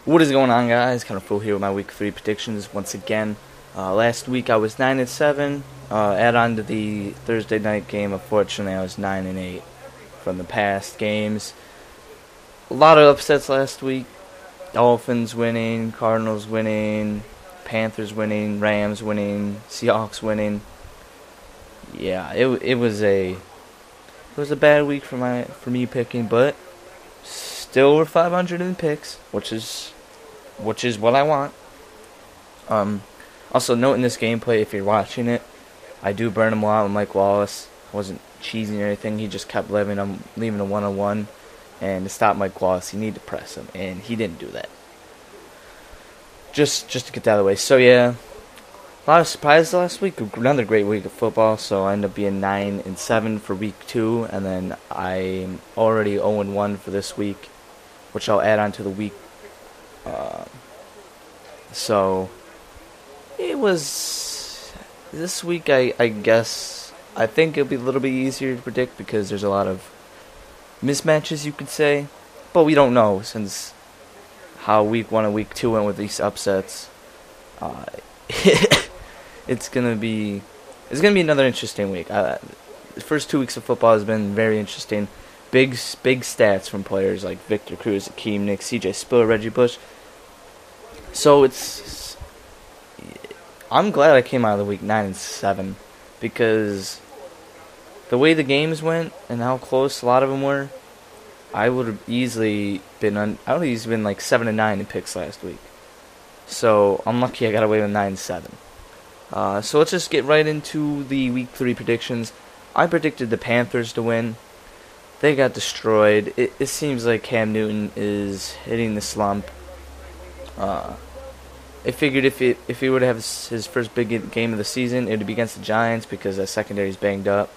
What is going on, guys? Kind of full here with my week 3 predictions once again. Last week I was 9-7. Add on to the Thursday night game. Unfortunately, I was 9-8 from the past games. A lot of upsets last week. Dolphins winning, Cardinals winning, Panthers winning, Rams winning, Seahawks winning. Yeah, it was a bad week for me picking, but still over 500 in picks, which is what I want. Also, note in this gameplay, if you're watching it, I do burn him a lot with Mike Wallace. I wasn't cheesing or anything. He just kept leaving a 1-on-1. And to stop Mike Wallace, you need to press him, and he didn't do that. Just to get that out of the way. So yeah, a lot of surprises last week. Another great week of football. So I ended up being 9-7 for week 2, and then I'm already 0-1 for this week, which I'll add on to the week. So it was this week. I guess I think it'll be a little bit easier to predict because there's a lot of mismatches, you could say, but we don't know since how week 1 and week 2 went with these upsets. It's gonna be another interesting week. The first 2 weeks of football has been very interesting. Big stats from players like Victor Cruz, Akeem Nick, C.J. Spiller, Reggie Bush. So I'm glad I came out of the week 9-7 because the way the games went and how close a lot of them were, I would have easily been like 7-9 in picks last week. So I'm lucky I got away with 9-7. So let's just get right into the week 3 predictions. I predicted the Panthers to win. They got destroyed. It seems like Cam Newton is hitting the slump. I figured if he were to have his first big game of the season, it would be against the Giants because that secondary is banged up.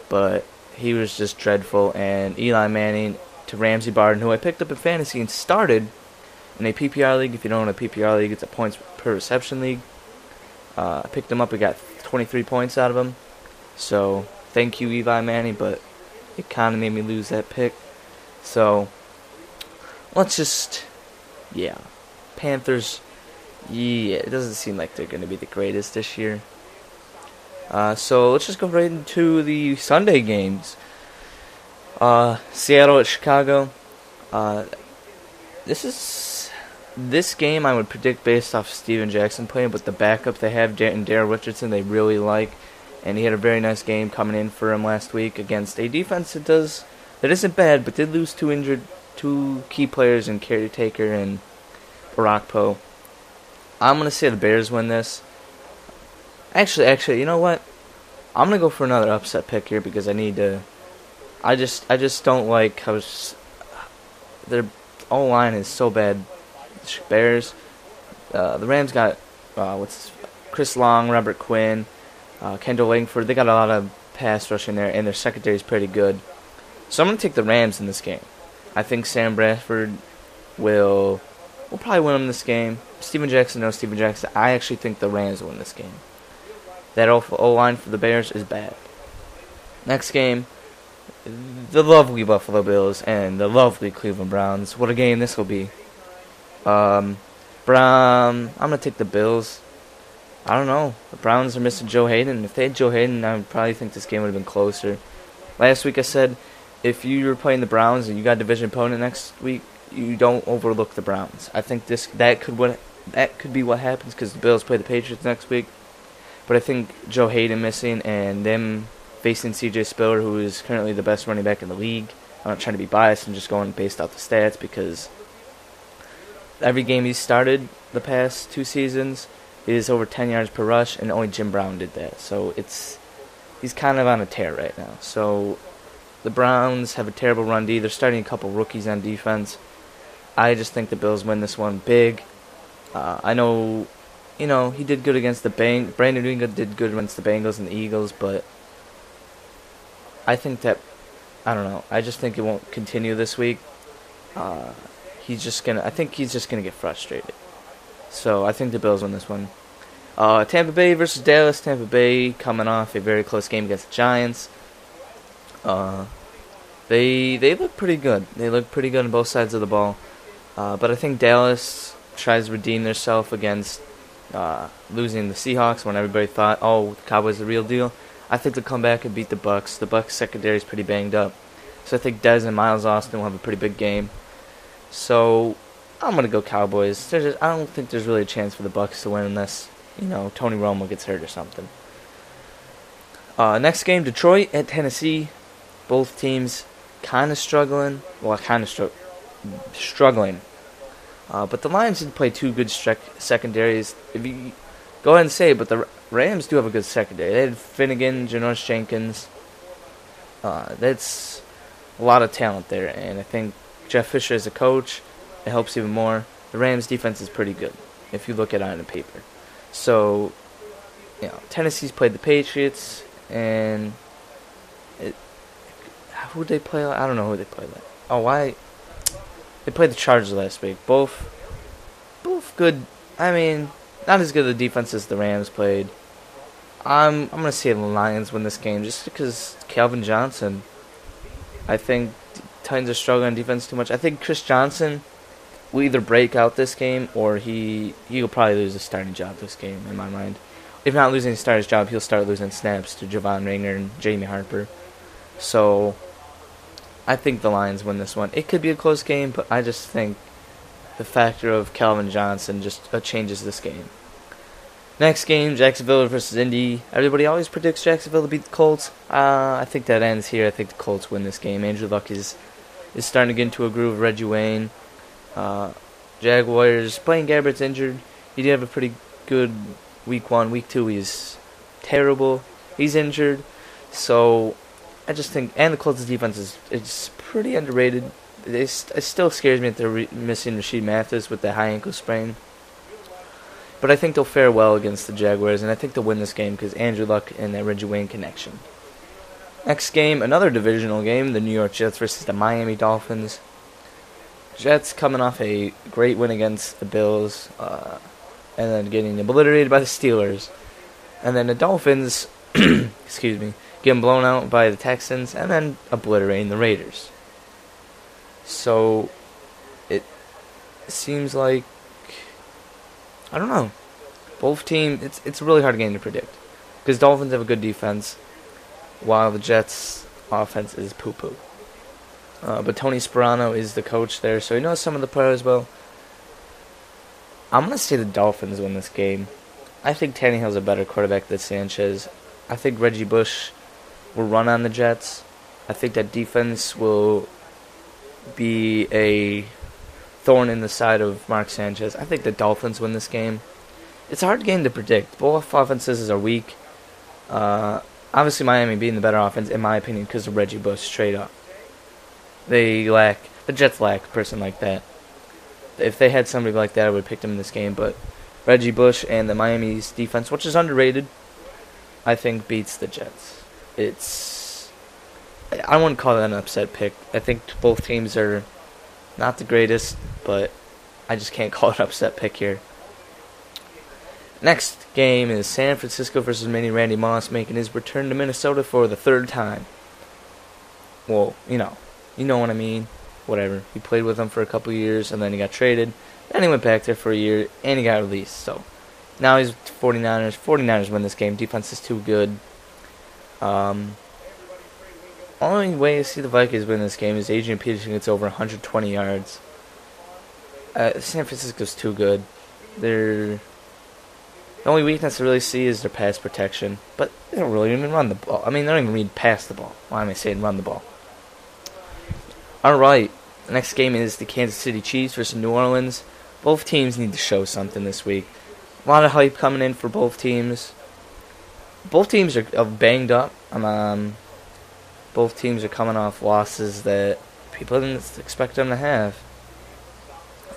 But he was just dreadful. And Eli Manning to Ramsey Barden, who I picked up in fantasy and started in a PPR league. If you don't know what a PPR league, it's a points per reception league. I picked him up. We got 23 points out of him. So thank you, Eli Manning. But it kind of made me lose that pick. So let's just, Panthers. Yeah, it doesn't seem like they're going to be the greatest this year. So let's just go right into the Sunday games. Seattle at Chicago. This game I would predict based off Steven Jackson playing, but the backup they have in Darrell Richardson they really like, and he had a very nice game coming in for him last week against a defense that isn't bad, but did lose two key players in Caretaker and Barack Poe. I'm gonna say the Bears win this. Actually, you know what? I'm gonna go for another upset pick here because I need to. I just don't like how their O-line is so bad. Bears. The Rams got Chris Long, Robert Quinn, Kendall Langford. They got a lot of pass rush in there, and their secondary is pretty good. So I'm gonna take the Rams in this game. I think Sam Bradford will probably win them this game. Steven Jackson. I actually think the Rams will win this game. That O-line for the Bears is bad. Next game, the lovely Buffalo Bills and the lovely Cleveland Browns. What a game this will be. I'm going to take the Bills. I don't know. The Browns are missing Joe Hayden. If they had Joe Hayden, I would probably think this game would have been closer. Last week I said, if you were playing the Browns and you got a division opponent next week, you don't overlook the Browns. I think that could be what happens because the Bills play the Patriots next week. But I think Joe Hayden missing and them facing C.J. Spiller, who is currently the best running back in the league. I'm not trying to be biased. I'm just going based off the stats because every game he's started the past 2 seasons is over 10 yards per rush, and only Jim Brown did that. So he's kind of on a tear right now. So the Browns have a terrible run D. They're starting a couple rookies on defense. I just think the Bills win this one big. I know, he did good against the Brandon Ingram did good against the Bengals and the Eagles, but I think that, I don't know. I just think it won't continue this week. I think he's just gonna get frustrated. So I think the Bills win this one. Tampa Bay versus Dallas. Tampa Bay coming off a very close game against the Giants. They look pretty good. They look pretty good on both sides of the ball. But I think Dallas tries to redeem themselves against losing the Seahawks when everybody thought, oh, the Cowboys are the real deal. I think they'll come back and beat the Bucs. The Bucs secondary is pretty banged up. So I think Dez and Miles Austin will have a pretty big game. So I'm going to go Cowboys. I don't think there's really a chance for the Bucs to win unless, Tony Romo gets hurt or something. Next game, Detroit at Tennessee. Both teams kind of struggling. Well, struggling. But the Lions didn't play two good secondaries. If you go ahead and say it, but the Rams do have a good secondary. They had Finnegan, Janoris Jenkins. That's a lot of talent there, and I think Jeff Fisher as a coach, it helps even more. The Rams' defense is pretty good if you look at it on the paper. So, Tennessee's played the Patriots, and who'd they play? I don't know who they played. They played the Chargers last week. Both good. I mean, not as good a defense as the Rams played. I'm gonna say the Lions win this game just because Calvin Johnson. I think Titans are struggling on defense too much. I think Chris Johnson will either break out this game or he'll probably lose his starting job this game in my mind. If not losing his starting job, he'll start losing snaps to Javon Rayner and Jamie Harper. So I think the Lions win this one. It could be a close game, but I just think the factor of Calvin Johnson just changes this game. Next game, Jacksonville versus Indy. Everybody always predicts Jacksonville to beat the Colts. I think that ends here. I think the Colts win this game. Andrew Luck is starting to get into a groove of Reggie Wayne. Jaguars, Blaine Gabbert's injured. He did have a pretty good week 1. Week 2, he's terrible. He's injured. So I just think, and the Colts' defense is pretty underrated. It still scares me that they're missing Rasheed Mathis with that high ankle sprain. But I think they'll fare well against the Jaguars, and I think they'll win this game because Andrew Luck and that Reggie Wayne connection. Next game, another divisional game, the New York Jets versus the Miami Dolphins. Jets coming off a great win against the Bills, and then getting obliterated by the Steelers. And then the Dolphins, getting blown out by the Texans, and then obliterating the Raiders. So, it seems like, I don't know. Both teams, it's a really hard game to predict. Because Dolphins have a good defense, while the Jets' offense is poo-poo. But Tony Sparano is the coach there, so he knows some of the players well. I'm going to say the Dolphins win this game. I think Tannehill's a better quarterback than Sanchez. I think Reggie Bush will run on the Jets. I think that defense will be a thorn in the side of Mark Sanchez. I think the Dolphins win this game. It's a hard game to predict. Both offenses are weak. Obviously, Miami being the better offense, in my opinion, because of Reggie Bush, straight up. The Jets lack a person like that. If they had somebody like that, I would have picked him in this game. But Reggie Bush and the Miami's defense, which is underrated, I think beats the Jets. I wouldn't call that an upset pick. I think both teams are not the greatest, but I just can't call it an upset pick here. Next game is San Francisco versus Mini Randy Moss making his return to Minnesota for the third time. Well, you know what I mean. Whatever. He played with them for a couple years, and then he got traded. Then he went back there for a year, and he got released. So now he's 49ers. 49ers win this game. Defense is too good. Only way I see the Vikings win this game is Adrian Peterson gets over 120 yards. San Francisco's too good. The only weakness I really see is their pass protection. But they don't really even run the ball. I mean, they don't even read pass the ball. Why am I saying run the ball? Alright, the next game is the Kansas City Chiefs versus New Orleans. Both teams need to show something this week. A lot of hype coming in for both teams. Both teams are banged up. Both teams are coming off losses that people didn't expect them to have.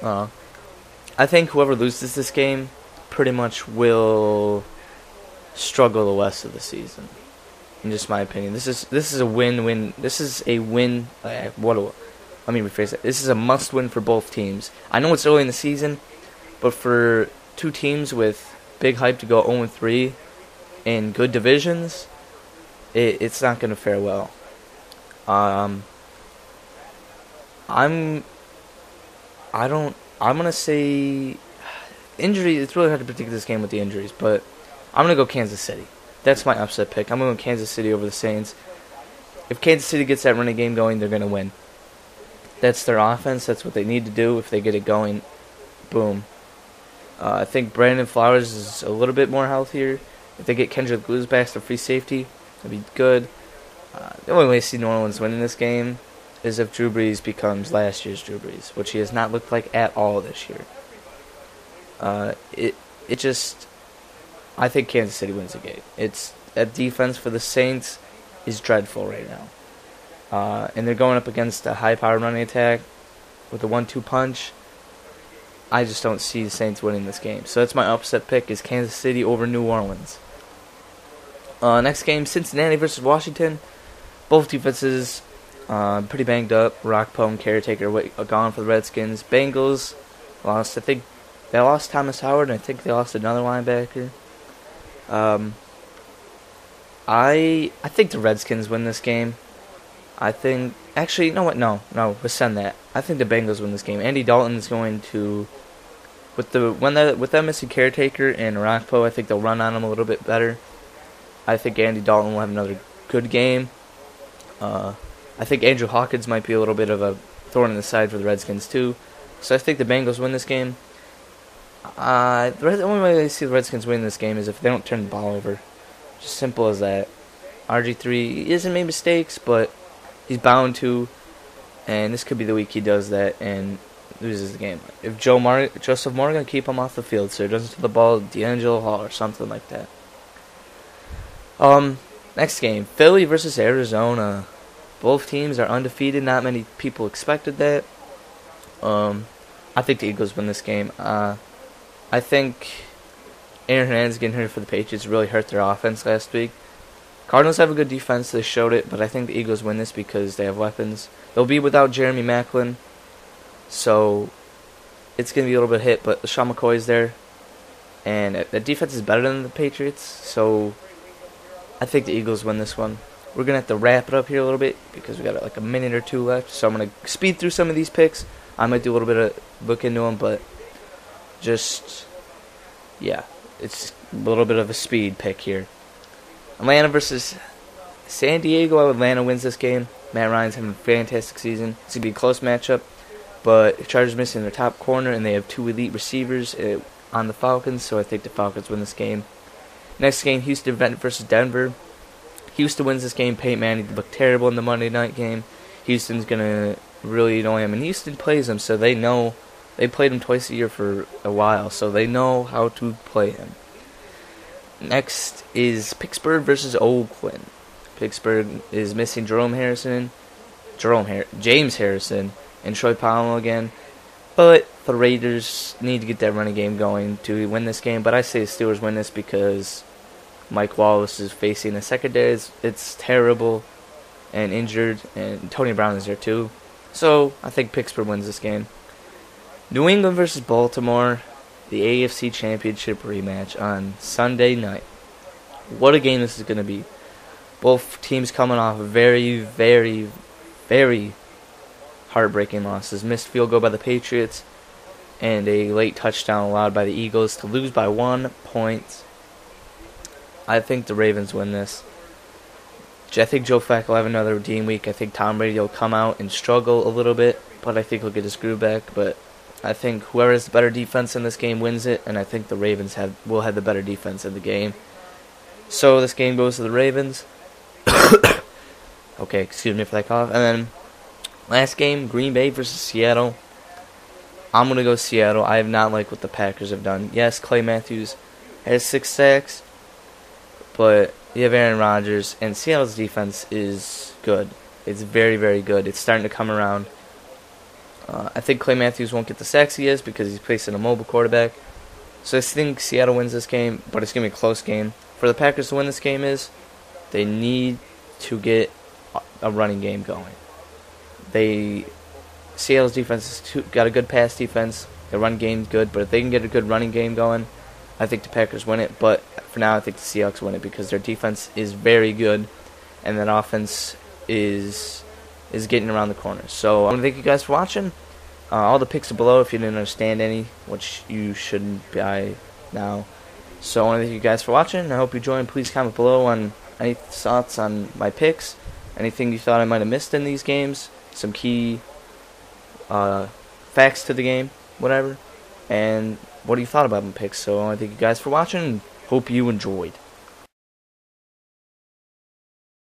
I think whoever loses this game pretty much will struggle the rest of the season. In just my opinion, this is a win-win. This is a win. Let me rephrase it. This is a must-win for both teams. I know it's early in the season, but for two teams with big hype to go 0-3 in good divisions, it's not going to fare well. I'm I'm gonna say injury. It's really hard to predict this game with the injuries, but I'm gonna go Kansas City. That's my upset pick. I'm going to go Kansas City over the Saints. If Kansas City gets that running game going, they're going to win. That's their offense. That's what they need to do. If they get it going, boom. I think Brandon Flowers is a little bit more healthier. If they get Kendrick Lewis back to free safety, that'd be good. The only way I see New Orleans winning this game is if Drew Brees becomes last year's Drew Brees, which he has not looked like at all this year. I think Kansas City wins the game. It's that defense for the Saints is dreadful right now. And they're going up against a high-powered running attack with a 1-2 punch. I just don't see the Saints winning this game. So that's my upset pick is Kansas City over New Orleans. Next game, Cincinnati versus Washington. Both defenses pretty banged up. Rockpo and Caretaker gone for the Redskins. Bengals lost. I think they lost Thomas Howard, and I think they lost another linebacker. I think the Redskins win this game. I think actually, you know what? No, rescind that. I think the Bengals win this game. Andy Dalton is going to with them missing Caretaker and Rockpo. I think they'll run on him a little bit better. I think Andy Dalton will have another good game. I think Andrew Hawkins might be a little bit of a thorn in the side for the Redskins too. So I think the Bengals win this game. The only way I see the Redskins win this game is if they don't turn the ball over. Just simple as that. RG3 isn't made mistakes, but he's bound to, and this could be the week he does that and loses the game. If Joseph Morgan keep him off the field, so he doesn't throw the ball D'Angelo Hall or something like that. Next game, Philly versus Arizona. Both teams are undefeated. Not many people expected that. I think the Eagles win this game. I think Aaron Hernandez getting hurt for the Patriots really hurt their offense last week. Cardinals have a good defense. They showed it, but I think the Eagles win this because they have weapons. They'll be without Jeremy Maclin, so it's going to be a little bit hit, but Sean McCoy's there, and the defense is better than the Patriots, so I think the Eagles win this one. We're going to have to wrap it up here a little bit because we got like a minute or two left, so I'm going to speed through some of these picks. I might do a little bit of look into them, but yeah, it's a little bit of a speed pick here. Atlanta versus San Diego. Atlanta wins this game. Matt Ryan's having a fantastic season. It's going to be a close matchup, but the Chargers missing their top corner, and they have two elite receivers on the Falcons, so I think the Falcons win this game. Next game, Houston versus Denver. Houston wins this game. Peyton Manning looked terrible in the Monday night game. Houston's going to really annoy him, and Houston plays him, so they know. They played him twice a year for a while, so they know how to play him. Next is Pittsburgh versus Oakland. Pittsburgh is missing James Harrison, and Troy Polamalu again. But the Raiders need to get that running game going to win this game. But I say the Steelers win this because Mike Wallace is facing a secondary. It's terrible and injured, and Tony Brown is there too. So I think Pittsburgh wins this game. New England versus Baltimore, the AFC Championship rematch on Sunday night. What a game this is going to be. Both teams coming off very, very, very heartbreaking losses. Missed field goal by the Patriots and a late touchdown allowed by the Eagles to lose by 1 point. I think the Ravens win this. I think Joe Flacco will have another redeem week. I think Tom Brady will come out and struggle a little bit, but I think he'll get his groove back. But I think whoever has the better defense in this game wins it, and I think the Ravens will have the better defense in the game. So this game goes to the Ravens. Okay, excuse me for that cough. And then last game, Green Bay versus Seattle. I'm going to go Seattle. I have not liked what the Packers have done. Yes, Clay Matthews has 6 sacks, but you have Aaron Rodgers, and Seattle's defense is good. It's very, very good. It's starting to come around. I think Clay Matthews won't get the sacks he is because he's facing a mobile quarterback. So I think Seattle wins this game, but it's going to be a close game. For the Packers to win this game they need to get a running game going. Seattle's defense has got a good pass defense. Their run game's good, but if they can get a good running game going, I think the Packers win it. But for now, I think the Seahawks win it because their defense is very good, and that offense is getting around the corner. So I want to thank you guys for watching. All the picks are below if you didn't understand any, which you shouldn't by now. So I want to thank you guys for watching. I hope you joined. Please comment below on any thoughts on my picks, anything you thought I might have missed in these games, some key facts to the game, whatever, and what do you thought about my picks. So I want to thank you guys for watching, and hope you enjoyed.